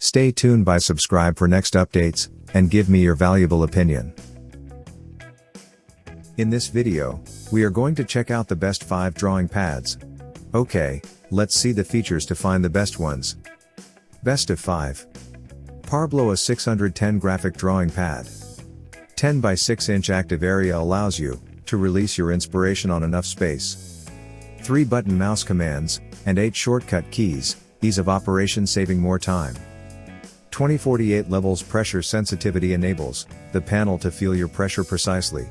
Stay tuned by subscribe for next updates, and give me your valuable opinion. In this video, we are going to check out the best 5 drawing pads. Okay, let's see the features to find the best ones. Best of 5. Parblo, a 610 graphic drawing pad. 10 by 6 inch active area allows you to release your inspiration on enough space. 3 button mouse commands, and 8 shortcut keys, ease of operation saving more time. 2048 levels pressure sensitivity enables the panel to feel your pressure precisely.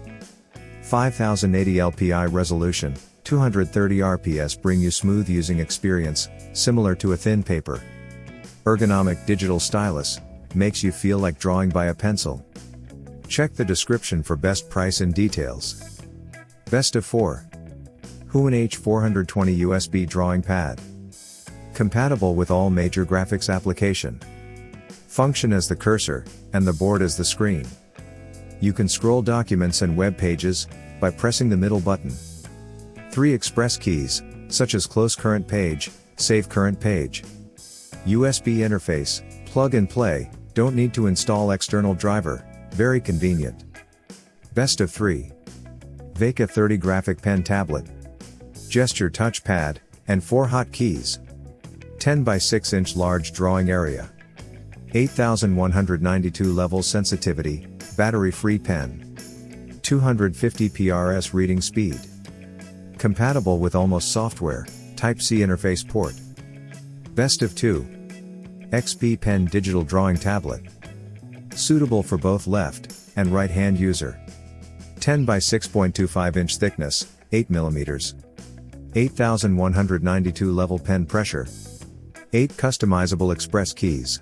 5080 LPI resolution, 230 RPS bring you smooth using experience, similar to a thin paper. Ergonomic digital stylus, makes you feel like drawing by a pencil. Check the description for best price and details. Best of 4. Huion H420 USB drawing pad. Compatible with all major graphics application. Function as the cursor, and the board as the screen. You can scroll documents and web pages by pressing the middle button. 3 express keys, such as close current page, save current page. USB interface, plug and play, don't need to install external driver, very convenient. Best of 3. Veikk 30 graphic pen tablet. Gesture touchpad, and 4 hotkeys. 10 by 6 inch large drawing area. 8192 level sensitivity, battery-free pen. 250 PRS reading speed. Compatible with almost software, Type-C interface port. Best of 2. XP Pen digital drawing tablet. Suitable for both left and right-hand user. 10 by 6.25 inch thickness, 8 mm. 8192 level pen pressure. 8 customizable express keys.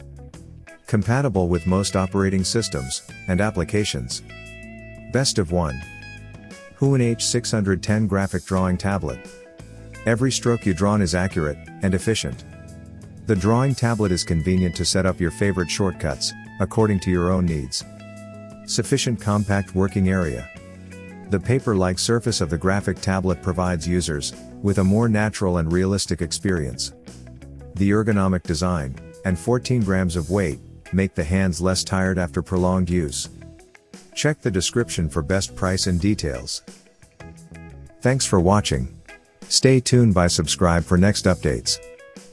Compatible with most operating systems and applications. Best of 1. Huion H610 graphic drawing tablet. Every stroke you drawn is accurate and efficient. The drawing tablet is convenient to set up your favorite shortcuts according to your own needs. Sufficient compact working area. The paper-like surface of the graphic tablet provides users with a more natural and realistic experience. The ergonomic design and 14 grams of weight make the hands less tired after prolonged use. Check the description for best price and details. Thanks for watching. Stay tuned by subscribe for next updates.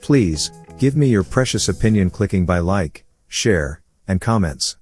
Please, give me your precious opinion clicking by like, share, and comments.